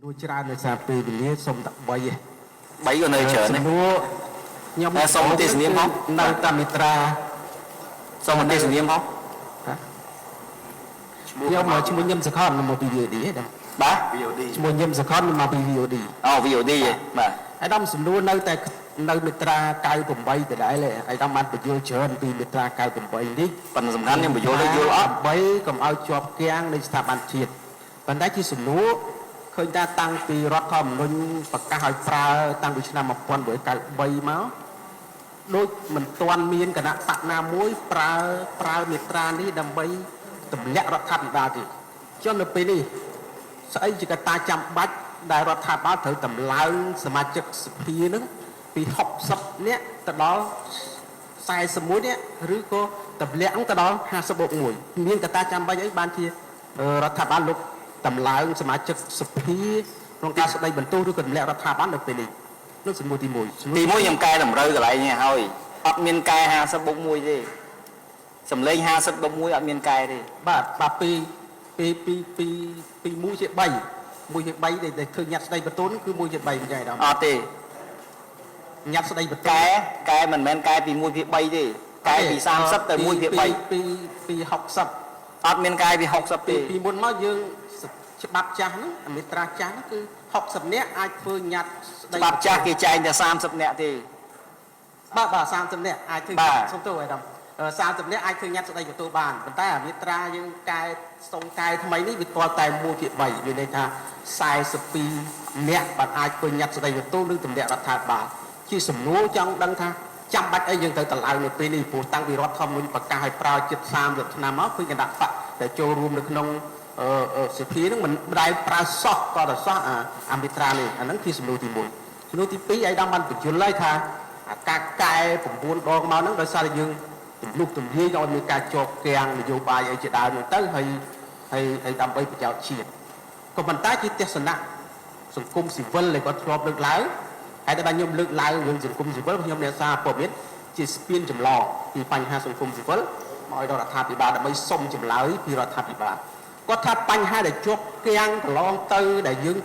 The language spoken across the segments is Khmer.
đuôi cha này sao từ lý sông tập bay bảy con nơi chợ này nhóm sông tê niêm không nơi tamitra sông tê niêm không nhóm mà chúng mình nhâm con mà video đi hết ba chúng mình nhâm con mà video đi video đi vậy mà ai đâm sầm đuôi nơi tại nơi mitra cài cùng bay từ đấy là ai đâm ăn video chợ từ mitra cài cùng bay đi phần sầm khăn nhưng mà vô đây vô ấp bay cầm ao chọp kengในสถาบันជាតិប៉ុន្តែជាសំណួរឃើញថាតាំងពីរដ្ឋធម្មនុញ្ញប្រកាសឲ្យប្រើតាំងពីឆ្នាំ1993មកដូចមិនទាន់មានគណៈបកណាមួយប្រើមេត្រានេះដើម្បីទម្លាក់រដ្ឋាភិបាលទេចុះនៅពេលនេះស្អីជាកត្តាចាំបាច់ដែលរដ្ឋាភិបាលត្រូវតម្លើងសមាជិកសភានឹងពី60នាក់ទៅដល់41នាក់ឬក៏តម្លាក់ទៅដល់50+1មានកត្តាចាំបាច់អីបានជារដ្ឋាភិបាលលោកតម្លើងសមាជិកសភាក្នុងការស្ដីបន្ទោសឬក៏ទម្លាក់រដ្ឋាភិបាលនៅពេលនេះនោះសំណួរទី1ខ្ញុំកែតម្រូវកន្លែងនេះហើយអត់មានកែ50+1ទេសំលេង50+1អត់មានកែទេបាទពី1ជា3ដែលធ្វើញ៉ាត់ស្ដីបន្ទោសគឺ1ជា3មិនយ៉ាងដែរអត់ទេញ៉ាត់ស្ដីបន្ទោសកែមិនមែនកែពី1ភាគ3ទេកែពី30ទៅ1ភាគ3ពី60អត់មានកែពី60ទេពីមុនមកយើងច្បាប់ចាស់ហ្នឹងមេត្រាចាស់ហ្នឹងគឺ60នាក់អាចធ្វើញ៉ាត់ស្ដីច្បាប់ចាស់គេចែងតែ30នាក់ទេបាទ30នាក់អាចធ្វើសុំទោសឯកឧត្តម30នាក់អាចធ្វើញ៉ាត់ស្ដីបន្ទោសបានប៉ុន្តែមេត្រាយើងកែសុំកែថ្មីនេះវាទាល់តែ1ភាគ3មានន័យថា42នាក់បានអាចធ្វើញ៉ាត់ស្ដីបន្ទោសឬទម្លាក់រដ្ឋាភិបាលជាសំណួរចង់ដឹងថាចាំបាច់អីយើងត្រូវតម្លើងនៅពេលនេះព្រោះតាំងពីរដ្ឋធម្មនុញ្ញប្រកាសឲ្យប្រើជិត30ឆ្នាំមកគឺគណៈបកដែលចូលរួមនៅក្នុងសភានឹងមិនដែលប្រើសោះក៏តែសោះអាមេត្រានេះអាហ្នឹងគឺសំណួរទី1សំណួរទី2ឯកឧត្តមបានបញ្យល់ហើយថាការកែ9ដងមកហ្នឹងដោយសារតែយើងទំនុកទំលាយឲ្យមានការជាប់គាំងនយោបាយអីជាដើមហ្នឹងទៅហើយដើម្បីប្រយោជន៍ជាតិក៏ប៉ុន្តែជាទស្សនៈសង្គមស៊ីវិលដែលគាត់ធ្លាប់លើកឡើងហើយតែបានខ្ញុំលើកឡើងរឿងសង្គមស៊ីវិលខ្ញុំអ្នកសារព័ត៌មានជាស្ពានចម្លងពីបញ្ហាសង្គមស៊ីវិលមកឲ្យរដ្ឋាភិបាលដើម្បីសុំចម្លើយពីរដ្ឋាភិបាលគាត់ថាបញ្ហាដែលជាប់គាំងកន្លងទៅដែលយើង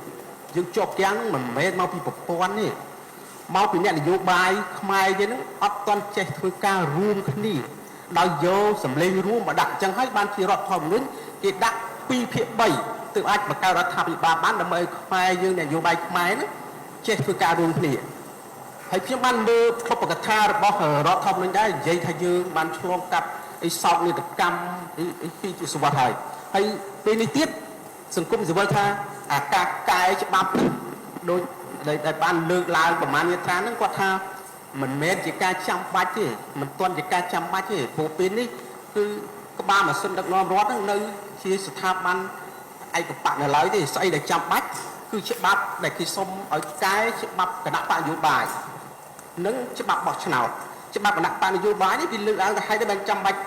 ជាប់គាំងមិនមែនមកពីប្រព័ន្ធនេះមកពីអ្នកនយោបាយខ្មែរយើងហ្នឹងអត់ទាន់ចេះធ្វើការរួមគ្នាដោយយកសម្លេងរួមមកដាក់អញ្ចឹងហើយបានជារដ្ឋធម្មនុញ្ញគេដាក់2ភាគ3ទើបអាចបង្កើតរដ្ឋាភិបាលបានដើម្បីឲ្យខ្មែរយើងនយោបាយខ្មែរហ្នឹងចេះធ្វើការរួមគ្នាហើយខ្ញុំបានមើលក្លឹបកថារបស់រដ្ឋធម្មនុញ្ញដែរនិយាយថាយើងបានឆ្លងកាត់អីសោកនាដកម្មពីទសវត្សរ៍ហើយពេលនេះទៀតសង្គមស៊ីវិលថាអាការកែច្បាប់នេះដូចដែលបានលើកឡើងប្រមាណមាត្រាហ្នឹងគាត់ថាមិនមែនជាការចាំបាច់ទេមិនទាន់ជាការចាំបាច់ទេព្រោះពេលនេះគឺក្បាលម៉ាស៊ីនដឹកនាំរដ្ឋហ្នឹងនៅជាស្ថាប័នឯកបកនៅឡើយទេស្អីដែលចាំបាច់គឺច្បាប់ដែលគេសុំឲ្យកែច្បាប់គណៈបកនយោបាយនិងច្បាប់បោះឆ្នោតច្បាប់គណៈបកនយោបាយនេះវាលើកឡើងទៅឲ្យតែបានចាំបាច់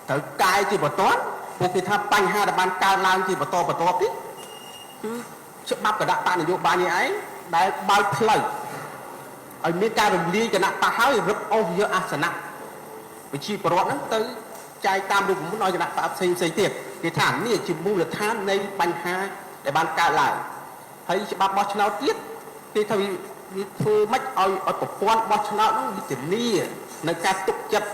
ត្រូវកែជាបន្តព្រោះគេថាបញ្ហាដែលបានកើតឡើងជាបន្តនេះគឺច្បាប់គណៈបកនយោបាយនេះឯងដែលបើកផ្លូវឲ្យមានការរំលាយគណៈបកហើយរឹបអូសយកអាសនៈវិជាប្រវត្តិហ្នឹងទៅចែកតាមរូបមន្តឲ្យគណៈបកផ្សេងទៀតគេថានេះជាមូលដ្ឋាននៃបញ្ហាដែលបានកើតឡើងហើយច្បាប់បោះឆ្នោតទៀតគេថាវាធ្វើម៉េចឲ្យប្រព័ន្ធបោះឆ្នោតហ្នឹងវាធានានៅការទុកចិត្ត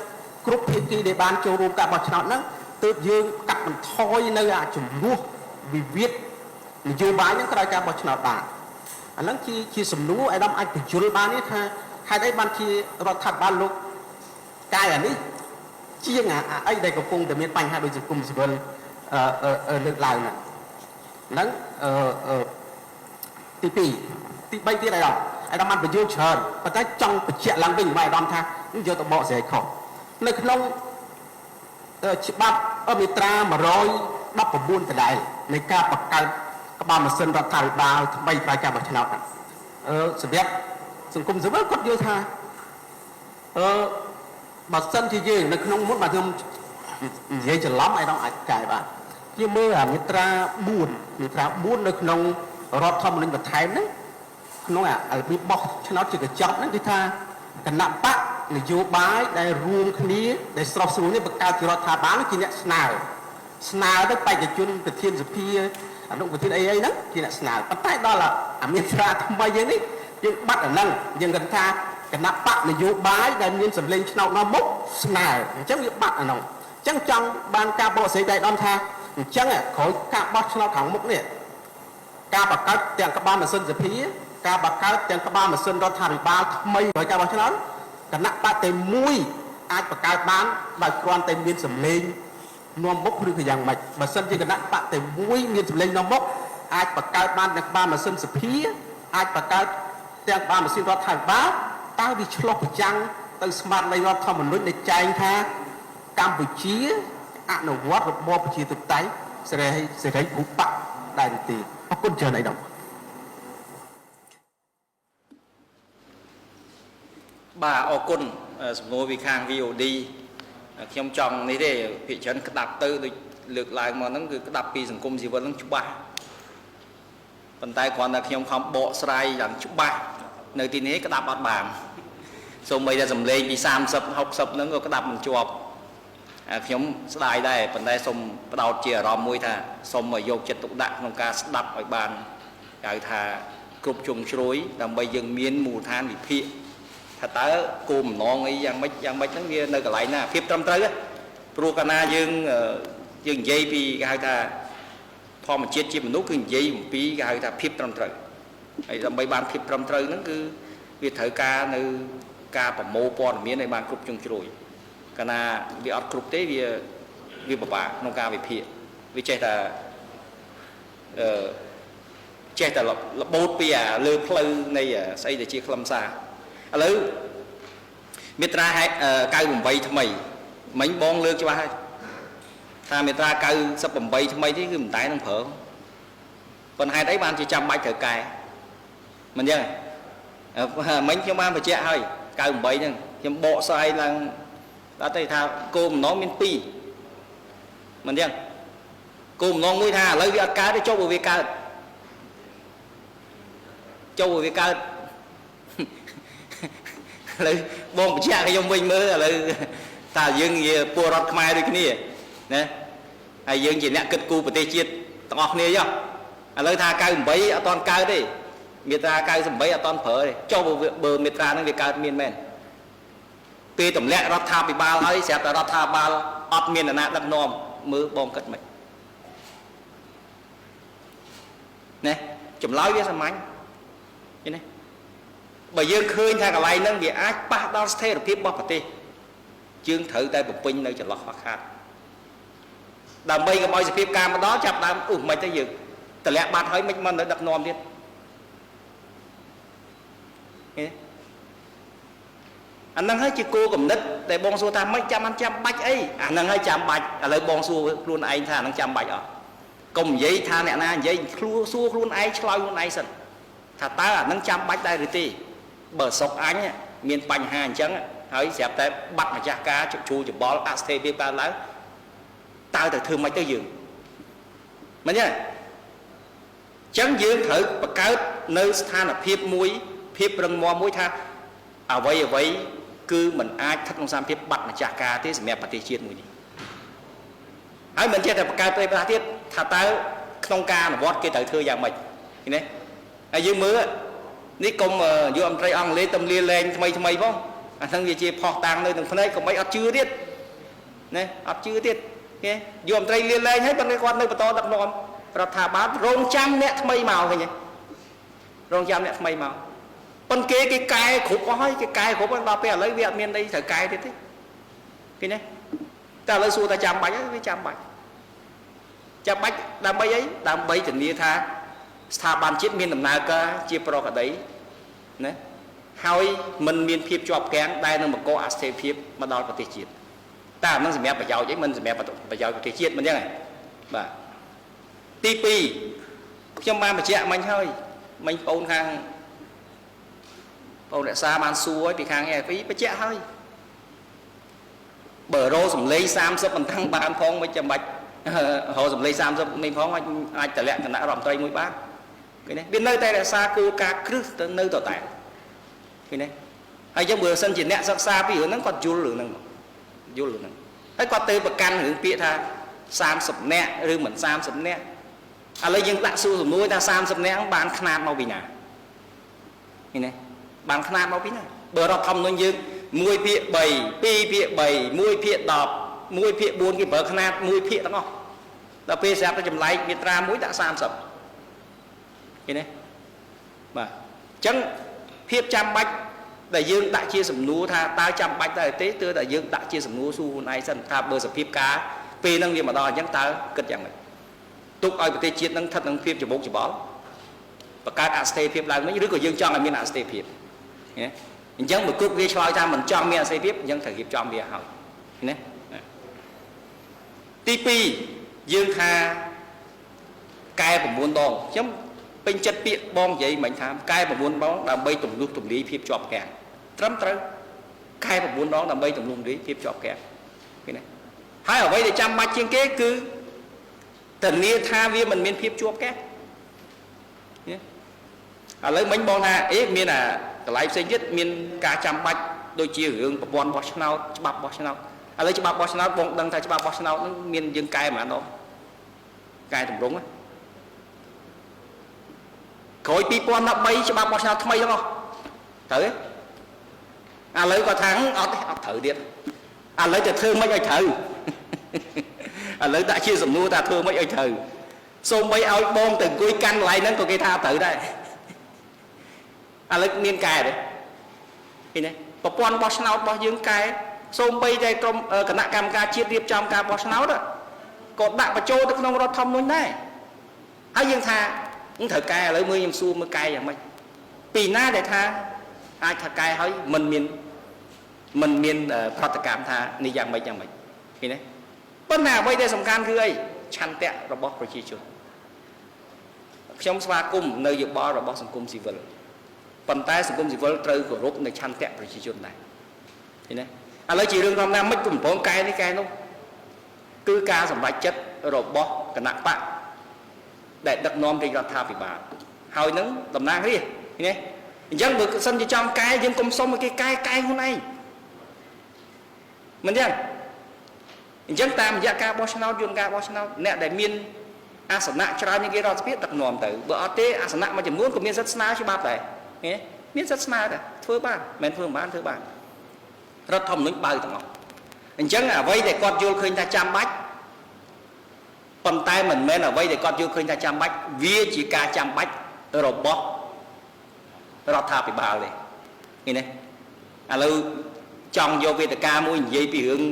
គ្រប់ភាគីដែលបានចូលរួមការបោះឆ្នោតហ្នឹងទើបយើងកាត់បន្ថយនៅអាចំនួនវិវាទនយោបាយហ្នឹងក្រោយការបោះឆ្នោតបានអាហ្នឹងជាសំណួរឯកឧត្តមអាចបញ្យល់បាននេះថាហេតុអីបានជារដ្ឋាភិបាលលោកកាយអានេះជាងអីដែលកំពុងតែមានបញ្ហាដោយសង្គមស៊ីវិលលើកឡើងហ្នឹងទី2ទី3ទៀតឯកឧត្តមបានបញ្យល់ច្រើនប៉ុន្តែចង់បញ្ជាក់ឡើងវិញមកឯកឧត្តមថាយកទៅបកស្រាយខុសនៅក្នុងច្បាប់មាត្រា119ដដែលនៃការបង្កើតក្បាលម៉ាស៊ីនរដ្ឋាភិបាលថ្មីក្រោយការបោះឆ្នោតសម្រាប់សង្គមស៊ីវិលគាត់យល់ថាបើសិនជាយើងនៅក្នុងមុនបាទខ្ញុំនិយាយច្រឡំឯកឧត្តមអាចកែបានខ្ញុំមើលអាមាត្រា4នៅក្នុងរដ្ឋធម្មនុញ្ញបន្ថែមហ្នឹងក្នុងអារបៀបបោះឆ្នោតជាកញ្ចប់ហ្នឹងគឺថាគណៈបកនយោបាយដែលរួមគ្នាដែលស្រស់ស្រួលនេះបង្កើតជារដ្ឋាភិបាលជាអ្នកស្នើទៅបេក្ខជនប្រធានសភា អនុប្រធានអីហ្នឹងជាអ្នកស្នើប៉ុន្តែដល់អាមានត្រាថ្មីយើងនេះយើងបាត់អាហ្នឹងយើងគិតថាគណៈបកនយោបាយដែលមានសម្លេងឆ្នោតនៅមុខស្នើអញ្ចឹងវាបាត់អាហ្នឹងអញ្ចឹងចង់បានការបកស្រាយដែរដល់ថាអញ្ចឹងក្រោយការបោះឆ្នោតខាងមុខនេះការបង្កើតទាំងក្បាលម៉ាស៊ីនសភាការបង្កើតទាំងក្បាលម៉ាស៊ីនរដ្ឋាភិបាលថ្មីក្រោយការបោះឆ្នោតគណៈបកតែមួយអាចបង្កើតបានដោយគ្រាន់តែមានសម្លេងនាំមុខឬក៏យ៉ាងម៉េចបើសិនជាគណៈបកតែមួយមានសម្លេងនាំមុខអាចបង្កើតបានទាំងក្បាលម៉ាស៊ីនសភាអាចបង្កើតទាំងក្បាលម៉ាស៊ីនរដ្ឋាភិបាលតើវាឆ្លុះប្រចាំងទៅស្មារតីរដ្ឋធម្មនុញ្ញដែលចែងថាកម្ពុជាអនុវត្តរបបប្រជាធិបតេយ្យសេរីភូបកដែរទេអរគុណច្រើនអីដល់បាទអរគុណសំណួរពីខាង VOD ខ្ញុំចង់នេះទេភាគច្រើនក្តាប់ទៅដូចលើកឡើងមកហ្នឹងគឺក្តាប់ពីសង្គមស៊ីវិលហ្នឹងច្បាស់ប៉ុន្តែគ្រាន់តែខ្ញុំខំបកស្រាយយ៉ាងច្បាស់នៅទីនេះក្តាប់អត់បានសូម្បីតែសម្លេងពី30 60ហ្នឹងក៏ក្តាប់មិនជាប់ខ្ញុំស្ដាយដែរប៉ុន្តែសូមបដោតជាអារម្មណ៍មួយថាសូមមកយកចិត្តទុកដាក់ក្នុងការស្ដាប់ឲ្យបានហៅថាគ្រប់ជ្រុងជ្រោយដើម្បីយើងមានមូលដ្ឋានវិភាគថាតើគោលបំណងអីយ៉ាងម៉េចហ្នឹងវានៅកន្លែងណាភាពត្រឹមត្រូវព្រោះកាលណាយើងនិយាយពីគេហៅថាធម្មជាតិជាមនុស្សគឺនិយាយអំពីគេហៅថាភាពត្រឹមត្រូវហើយដើម្បីបានភាពត្រឹមត្រូវហ្នឹងគឺវាត្រូវការនៅការប្រមូលព័ត៌មានឲ្យបានគ្រប់ជ្រុងជ្រោយកាលណាវាអត់គ្រប់ទេវាពិបាកក្នុងការវិភាគវាចេះតែរបូតពីលើផ្លូវនៃស្អីដែលជាខ្លឹមសារឥឡូវមាត្រា98ថ្មីមិញបងលើកច្បាស់ហើយថាមាត្រា98ថ្មីនេះគឺមិនតែនឹងប្រើប៉ុន្តែហេតុអីបានជាចាំបាច់ត្រូវកែមិនអញ្ចឹងមិញខ្ញុំបានបញ្ជាក់ហើយ98ហ្នឹងខ្ញុំបកស្រាយឡើងដល់តែថាគោលបំណងមាន2មិនអញ្ចឹងគោលបំណងមួយថាឥឡូវវាអត់កើតទេចុះវាកើតឥឡូវបងបញ្ជាក់ខ្ញុំវិញមើលឥឡូវតើយើងជាពលរដ្ឋខ្មែរដូចគ្នាណាហើយយើងជាអ្នកគិតគូរប្រទេសជាតិទាំងអស់គ្នាចុះឥឡូវថា98អត់ទាន់កើតទេមាត្រា98អត់ទាន់ប្រើទេចុះបើមាត្រាហ្នឹងវាកើតមានមែនពេលទម្លាក់រដ្ឋាភិបាលហើយស្រាប់តែរដ្ឋាភិបាលអត់មានអាណាដឹកនាំមើលបងគិតមិនណាចម្លើយវាសាមញ្ញឃើញទេបើយើងឃើញថាកន្លែងហ្នឹងវាអាចប៉ះដល់ស្ថិរភាពរបស់ប្រទេសយើងត្រូវតែបំពេញនៅចន្លោះខ្វះខាតដើម្បីកុំឲ្យសភាពការមកដល់ចាប់ដើមមិនទេយើងតម្លាក់បាត់ហើយមិននៅដឹកនាំទៀតអាហ្នឹងហើយជាគោលគំនិតដែលបងសួរថាមិនចាំបាច់អីអាហ្នឹងហើយចាំបាច់ឥឡូវបងសួរខ្លួនឯងថាអាហ្នឹងចាំបាច់អត់កុំនិយាយថាអ្នកណានិយាយសួរខ្លួនឯងឆ្លើយខ្លួនឯងសិនថាតើអាហ្នឹងចាំបាច់ដែរឬទេបើស្រុកអញមានបញ្ហាអញ្ចឹងហើយស្រាប់តែបាត់ម្ចាស់ការជួច្បល់អស្ថិរភាពកើតឡើងតើទៅធ្វើម៉េចទៅយើងមិនទេអញ្ចឹងយើងត្រូវបង្កើតនៅស្ថានភាពមួយភាពរឹងមាំមួយថាអ្វីគឺมันអាចស្ថិតក្នុងស្ថានភាពបាត់ម្ចាស់ការទេសម្រាប់ប្រទេសជាតិមួយនេះហើយមិនចេះតែបង្កើតប្រទេសទៀតថាតើក្នុងការអនុវត្តគេត្រូវធ្វើយ៉ាងម៉េចឃើញទេហើយយើងមើលនេះកុំយកអមត្រីអង់គ្លេសទំលាលែងថ្មីផងអាហ្នឹងវាជាផុសតាំងនៅក្នុងភ្នែកកុំអីអត់ជឿទៀតណាអត់ជឿទៀតគេយកអមត្រីលាលែងហើយប៉ុន្តែគាត់នៅបន្តដឹកនាំរដ្ឋាភិបាលរងចាំអ្នកថ្មីមកឃើញទេរងចាំអ្នកថ្មីមកប៉ុន្តែគេកែគ្រប់អស់ហើយគេកែគ្រប់ដល់ពេលឥឡូវវាអត់មានអីត្រូវកែទៀតទេឃើញទេតែឥឡូវសួរថាចាំបាច់ហើយវាចាំបាច់ដើម្បីអីដើម្បីធានាថាស្ថាប័នជាតិមានដំណើរការជាប្រក្រតីណាហើយมันមានភាពជាប់គាំងដែលនឹងបង្កអស្ថិរភាពមកដល់ប្រទេសជាតិតែអានឹងសម្រាប់ប្រយោជន៍អីមិនសម្រាប់ប្រយោជន៍ប្រទេសជាតិមិនអញ្ចឹងបាទទី2ខ្ញុំបានបញ្ជាក់មិញហើយមិញបងខាងបងរក្សាបានសួរឲ្យពីខាង AFP បញ្ជាក់ហើយបើរោសម្លេង30មិនថឹងបានផងមិនចាំបាច់រោសម្លេង30នេះផងអាចតម្លាក់គណៈរដ្ឋមន្ត្រីមួយបានឃើញទេវានៅតែរក្សាគោលការណ៍គ្រឹះទៅនៅតតែឃើញទេហើយយើងបើសិនជាអ្នកសិក្សាពីរឿងហ្នឹងគាត់យល់រឿងហ្នឹងហើយគាត់ទៅប្រកាន់រឿងពាក្យថា30នាក់ឬមិន30នាក់ ឥឡូវយើងដាក់សួរសំណួរថា30នាក់បានຂະຫນາດមកពីណាឃើញទេបានຂະຫນາດមកពីណាបើរដ្ឋធម្មនុញ្ញយើង1ភាគ3 2ភាគ3 1ភាគ10 1ភាគ4គេប្រើຂະຫນາດ1ភាគទាំងអស់ដល់ពេលស្រាប់តែចម្លែកមាត្រា1ដាក់30ឃើញទេបាទអញ្ចឹងភាពចាំបាច់ដែលយើងដាក់ជាសំណួរថាតើចាំបាច់ដែរទេទើបតែយើងដាក់ជាសំណួរសួរខ្លួនឯងសិនថាបើសភាពការពេលហ្នឹងវាមកដល់អញ្ចឹងតើគិតយ៉ាងម៉េចទុកឲ្យប្រទេសជាតិនឹងស្ថិតនឹងភាពច្បុកច្បល់បង្កើតអស្ថិរភាពឡើងវិញឬក៏យើងចង់ឲ្យមានអស្ថិរភាពណាអញ្ចឹងបើគ្រប់វាឆ្លើយថាមិនចង់មានអស្ថិរភាពអញ្ចឹងត្រូវរៀបចំវាហើយណាទី2យើងថាកែ9ដងខ្ញុំពេញចិត្តពាក្យបងនិយាយមិញថាកែ9ដងដើម្បីទំនួលទំលាយភាពជាប់គាំងត្រឹមត្រូវកែ9ដងដើម្បីទំនួលទំលាយភាពជាប់គាំងឃើញទេហើយអ្វីដែលចាំបាច់ជាងគេគឺធានាថាវាមិនមានភាពជាប់គាំងឥឡូវមិញបងថាមានអាកន្លែងផ្សេងទៀតមានការចាំបាច់ដូចជារឿងប្រព័ន្ធបោះឆ្នោតច្បាប់បោះឆ្នោតឥឡូវច្បាប់បោះឆ្នោតបងដឹងថាច្បាប់បោះឆ្នោតហ្នឹងមានយើងកែប៉ុន្មានដងកែតម្រង់ក្រោយ2013ច្បាប់បោះឆ្នោតថ្មីទាំងអស់ត្រូវទេឥឡូវគាត់ថាអត់ទេអត់ត្រូវទៀតឥឡូវទៅធ្វើមិនឲ្យត្រូវឥឡូវដាក់ជាសំណួរថាធ្វើមិនឲ្យត្រូវសូម្បីឲ្យបងទៅអង្គុយកាន់កន្លែងហ្នឹងក៏គេថាត្រូវដែរឥឡូវមានកែទេឃើញទេប្រព័ន្ធបោះឆ្នោតរបស់យើងកែសូម្បីតែក្រុមគណៈកម្មការជាតិរៀបចំការបោះឆ្នោតក៏ដាក់បញ្ចូលទៅក្នុងរដ្ឋធម្មនុញ្ញដែរហើយយើងថាត្រូវកែឥឡូវមើលខ្ញុំសួរមើលកែយ៉ាងម៉េចពីណាដែលថាអាចថាកែហើយមិនមានប្រតិកម្មថានេះយ៉ាងម៉េចឃើញទេប៉ុន្តែអ្វីដែលសំខាន់គឺអីឆន្ទៈរបស់ប្រជាជនខ្ញុំស្វាគមន៍នៅយោបល់របស់សង្គមស៊ីវិលប៉ុន្តែសង្គមស៊ីវិលត្រូវគោរពនៅឆន្ទៈប្រជាជនដែរឃើញទេឥឡូវជារឿងធម្មតាមិនកំពុងកែនេះកែនោះគឺការសម្រេចចិត្តរបស់គណៈបកដែលដឹកនាំរាជរដ្ឋាភិបាលហើយនឹងតំណាងរាស្ត្រឃើញទេអញ្ចឹងបើសិនជាចង់កែយើងកុំសុំឲ្យគេកែខ្លួនឯងមិនចឹងអញ្ចឹងតាមរយៈការបោះឆ្នោតយន្តការបោះឆ្នោតអ្នកដែលមានអាសនៈច្រើនជាងគេរដ្ឋសភាដឹកនាំទៅបើអត់ទេអាសនៈមួយចំនួនក៏មានសិទ្ធិស្នើច្បាប់ដែរមានសិទ្ធិស្នើដែរធ្វើបានមិនធ្វើមិនបានធ្វើបានរដ្ឋធម្មនុញ្ញបើទាំងអស់អញ្ចឹងអ្វីដែលគាត់យល់ឃើញថាចាំបាច់ប៉ុន្តែមិនមែនអ្វីដែលគាត់យល់ឃើញថាចាំបាច់វាជាការចាំបាច់របស់រដ្ឋាភិបាលទេឃើញទេឥឡូវចង់យកវេទិកាមួយនិយាយពីរឿង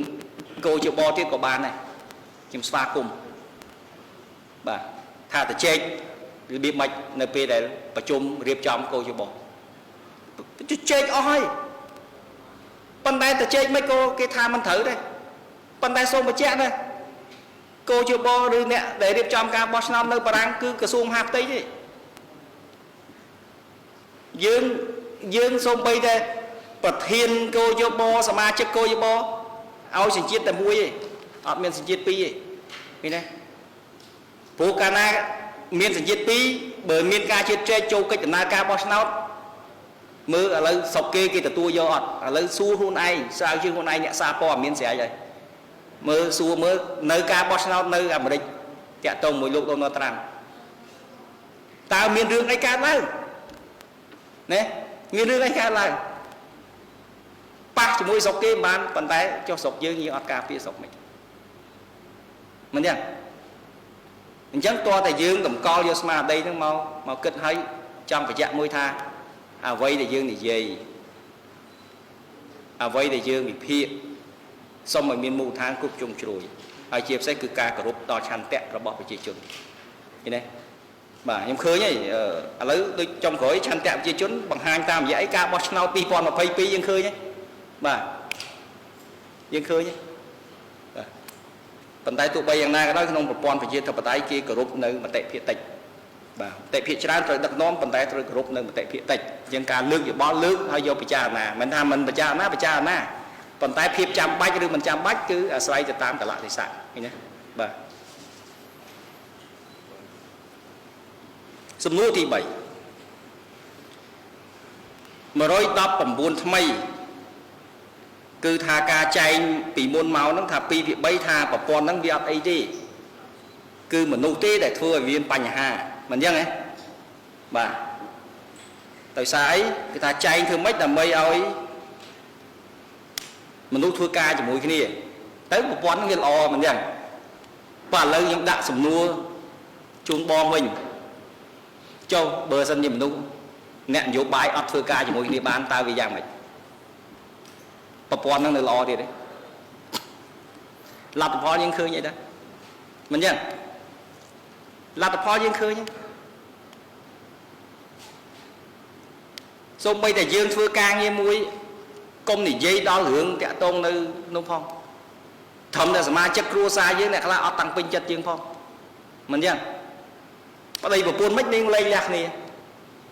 គោជបទៀតក៏បានដែរខ្ញុំស្វាគមន៍បាទថាតជែករបៀបម៉េចនៅពេលដែលប្រជុំរៀបចំគោជបជែកអស់ហើយប៉ុន្តែតជែកមិនក៏គេថាមិនត្រូវដែរប៉ុន្តែសូមបញ្ជាក់ដែរគោជបឬអ្នកដែលរៀបចំការបោះឆ្នោតនៅបារាំងគឺក្រសួងមហាផ្ទៃទេយើងសូម្បីតែប្រធានគោជបសមាជិកគោជបឲ្យសញ្ជាតិតែមួយទេអត់មានសញ្ជាតិពីរទេឃើញទេព្រោះកាលណាមានសញ្ជាតិពីរបើមានការជិតចែកចូលកិច្ចដំណើរការបោះឆ្នោតមើលឥឡូវស្រុកគេទទួលយកអត់ឥឡូវសួរខ្លួនឯងស្រាវជ្រាវខ្លួនឯងអ្នកសារព័ត៌មានស្រេចហើយមើលសួរមើលនៅការបោះឆ្នោតនៅអាមេរិកតាក់ទងមួយលោកដូណាល់ត្រាំតើមានរឿងអីកើតឡើងណាមានរឿងអីកើតឡើងប៉ះជាមួយស្រុកគេបានប៉ុន្តែចុះស្រុកយើងអត់ការពារស្រុកមិនចឹងអញ្ចឹងតើតែយើងតម្កល់យកស្មារតីហ្នឹងមកគិតឲ្យចង់បញ្ជាក់មួយថាអ្វីដែលយើងនិយាយអ្វីដែលយើងវិភាគសូមឲ្យមានមូលដ្ឋានគ្រប់ជ្រុងជ្រោយហើយជាពិសេសគឺការគោរពដល់ឆន្ទៈរបស់ប្រជាជនឃើញទេបាទខ្ញុំឃើញហើយឥឡូវដូចចុងក្រោយឆន្ទៈប្រជាជនបង្ហាញតាមរយៈអីការបោះឆ្នោត2022យើងឃើញហើយបាទយើងឃើញហើយបាទប៉ុន្តែទោះបីយ៉ាងណាក៏ដោយក្នុងប្រព័ន្ធប្រជាធិបតេយ្យគេគោរពនៅមតិភាគតិចបាទមតិភាគច្រើនត្រូវដឹកនាំប៉ុន្តែត្រូវគោរពនៅមតិភាគតិចជាងការលើកយោបល់លើកហើយយកពិចារណាមិនថាមិនពិចារណាប៉ុន្តែភាពចាំបាច់ឬមិនចាំបាច់គឺអាស្រ័យទៅតាមកលៈទេសៈឃើញទេបាទសំណួរទី3 119ថ្មីគឺថាការចែងពីមុនមកហ្នឹងថា2ភាគ3ថាប្រព័ន្ធហ្នឹងវាអត់អីទេ cứ mình nô tê để thua viên bành hà mình dân ấy bà tại sao ấy người ta chạy thương mấy là mây ơi mình nô thua ca cho mũi cái này tới một quán người lo mình dân và lấy những đạn sầm nua chuông bom mình châu bờ sân nhìn nô nẹn vô bài ấp thua ca cho mũi cái này bán tao vì dạng mày và quán nó lo đi đấy là tập phó những khơi vậy đó mình dân là tập phó những khơi nhé xong bây giờ dương thưa ca như mũi công thì dây đo lượng kẻ tôn nơi nông phong thầm là mà chất rùa xa dưới này là ở tăng pin chất dương phong mình dân ở đây một buôn mấy nên lây lạc nè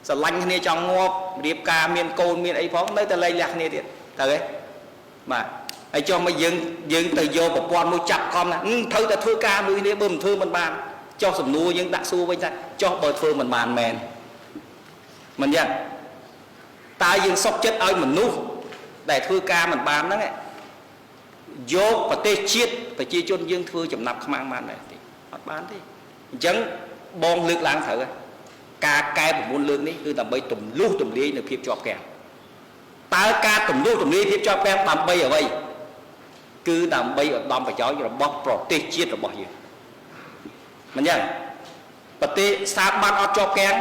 sợ lanh nè trong ngọc điệp ca miền côn miền ấy phóng nơi ta lây lạc nè điện thấy mà ai cho mấy dương từ vô một con mũi chặt con nè thôi ta thưa ca mũi nè bơm thưa mình bàn cho sầm nuôi nhưng đã xua bên ta cho bờ phương mình bàn mèn mình dân ta dương sọc chất ơi mình nu để thưa ca mình bàn đó nghe vô và tê chiết và chia chôn dương thưa chậm nạp mang màn này thì họ bán đi chẳng bon lược lãng thở ca cai một môn lương đấy cứ tầm bay tùm lưu tùm đi được phép cho kèm ta ca tùm lưu tùm đi phép cho kèm tầm bay ở đây cứ tầm bay ở đom phải chói rồi bóc pro tê chiết rồi bỏ gì mình nhá và tê sa ban ở cho kèm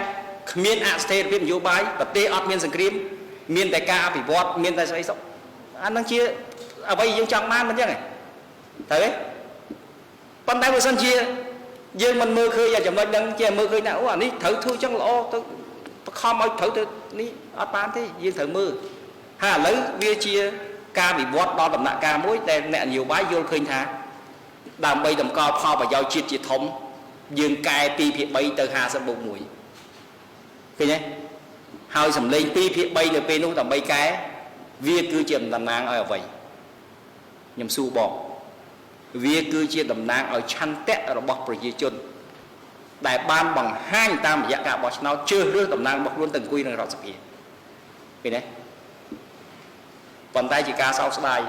miền Aste phép vô bái và tê ở miền sừng krim miền đại ca bị vót miền đại say sốc anh đang chia ở đây dương trong man mình nhá này thấy con tay vừa sân chia dương mình mưa khơi và chậm nói đừng che mưa khơi nào à ní thử thui chẳng lỗ tôi không ai thử tôi ní ở bán thế dương thử mưa hà lấy bia chia ca bị vót đo đầm nạ ca mối đèn nẹn nhiều bái vô khơi thả đàm bay đầm co pho và giao chiết chiết thống dương cài pi phía bay từ hà sân bụng mũi cái nhé hai sầm lên pi phía bay được pi nút tầm bay cái việc cứ chìm tầm nang ở vậy nhầm su bỏ việc cứ chia tầm nang ở chăn tét ở bọc rồi chia chôn đại ban bằng hai tam dạ cả bọc nó chưa rước tầm nang bọc luôn từng quy là rõ sập hiện cái đấy còn tay chỉ ca sau bài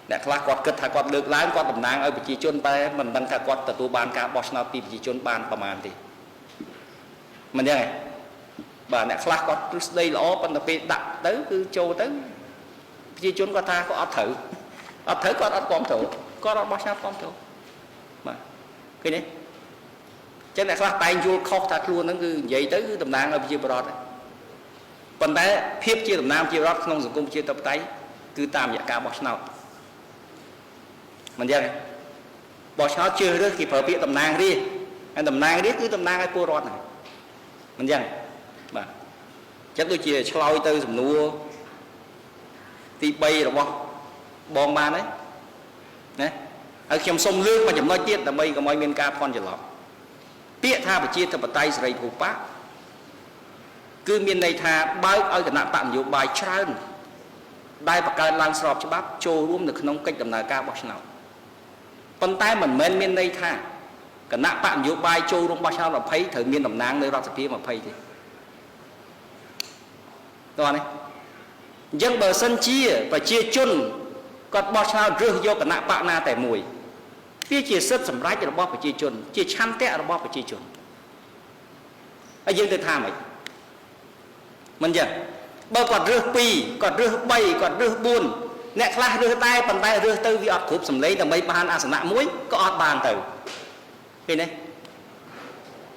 để khá quạt cất thà quạt được lái quạt tầm nang ở bị chia chôn tay mình đang thà quạt từ tu ban cả bọc nó bị chia chôn banประมาณthì mình như này bà nè khá quạt đây lỗ còn tập đặt tới cứ châu tới chia chôn qua ta có ấp thử có ấp con thử có đó bao sao con thử mà cái này chắc là các tay vô khóc thật luôn nó cứ vậy tới cái tầm nang ở chia bờ còn đấy phiếp chia tầm nang chia bờ không dùng công chia tập tay cứ tam dạ cả bọc nào mình ra này bọc nó chưa được thì phải biết tầm nang đi anh tầm nang đi cứ tầm nang cái cô rọt này mình ra mà chắc tôi chia lôi từ sầm nua thì bay rồi bong ban đấy nè ở trong sông lương mà chậm nói tiết là bây có mọi miền ca con trở lọ tiết tha và chia thập tay sợi thủ bát cứ miền này tha bao ở cái nạm tạm nhiều bài trơn đại bậc cao lan sọp cho bác trôi luôn được nông cách đầm nà ca bọc nào con tay mình men miền đây tha cái nạm tạm nhiều bài trôi luôn bao sao là thấy thời miền đầm nang nơi ra sập mà thấy thì rồi này dân bờ sân chia và chia chun còn bao sao rơi vô cái nạm bạc na tại mùi phía chia sấp sầm rái cho nó bóp phải chia chun chia chăn tét nó bóp phải chia chun ai dân tôi tha mày mình giờ bao còn rơi pi còn rơi bay còn rơi buồn nẹt la rơi tay bàn tay rơi tư vì ọt cướp sầm lấy là mấy bàn à sầm nạ muối có ọt bàn từ cái này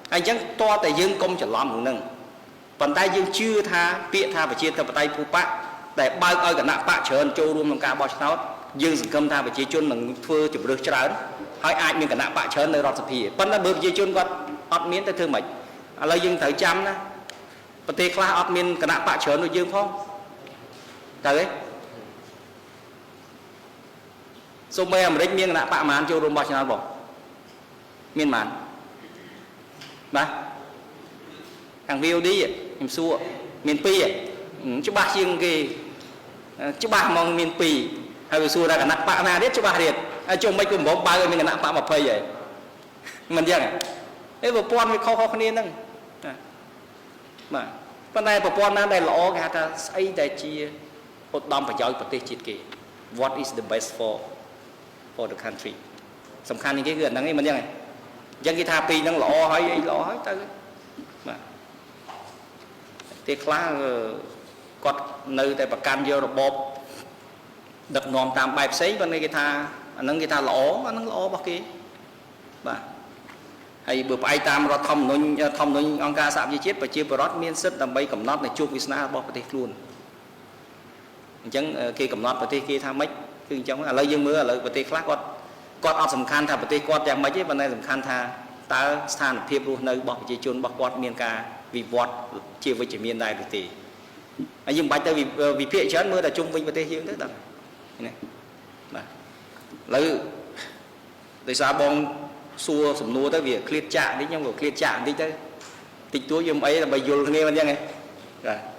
anh chẳng to tại dân công trở lom một nâng bàn tay dân chưa tha bịa tha và chia thập tay phụ bác để bao ơi cả nạ bạc trở hơn châu luôn làm cả bao sao dương sự công tha và chia chun bằng thưa chụp được cho lớn hỏi ai mình cả nạ bạc trở hơn nơi rọt sập thì vẫn là bơm chia chun con ọt miến tới thương mày lấy dương thời trăm đó và tê khla ọt miến cả nạ bạc trở nơi dương phong tới số mấy mà đánh miếng nạ bạc màn châu luôn bao sao bỏ miên màn ba hàng view đi em xua miền pi chứ ba chiêng kì chứ ba mong miền pi hay là xua ra cả nặng bạ na biết chứ ba liệt chồng mấy cùng bố ba người mình nặng bạ mà phơi vậy mình chưa này ấy vừa pon với khó khăn nè mà bên này vừa pon này lõ gà ta ấy để chi một đom phải giáo bậc tê chít kì what is the best for the country สำคัญอย่างนี้คือนั่งนี่มันยังไง ចឹងគេថាពីហ្នឹងល្អហើយអីល្អហើយទៅបាទទីខ្លះគាត់នៅតែប្រកាន់យករបបដឹកនាំតាមបែបផ្សេងប៉ុន្តែគេថាអាហ្នឹងគេថាល្អអាហ្នឹងល្អរបស់គេបាទហើយបើផ្អែកតាមរដ្ឋធម្មនុញ្ញអង្គការសហប្រជាជាតិប្រជាពលរដ្ឋមានសិទ្ធិដើម្បីកំណត់នៅជោគវាសនារបស់ប្រទេសខ្លួនអញ្ចឹងគេកំណត់ប្រទេសគេថាម៉េចគឺអញ្ចឹងឥឡូវយើងមើលឥឡូវប្រទេសខ្លះគាត់អត់សំខាន់ថាប្រទេសគាត់យ៉ាងម៉េចទេប៉ុន្តែសំខាន់ថាតើស្ថានភាពរស់នៅរបស់ប្រជាជនរបស់គាត់មានការវិវត្តជាវិជ្ជមានដែរឬទេហើយយើងមិនបាច់ទៅវិភាគច្រើនមើលតែជុំវិញប្រទេសយើងទៅដល់ណាបាទឥឡូវដោយសារបងសួរសំណួរទៅវាឃ្លាតចាក់បន្តិចខ្ញុំក៏ឃ្លាតចាក់បន្តិចទៅតិចតួចយើងអីដើម្បីយល់គ្នាមិនអញ្ចឹងហ៎បាទ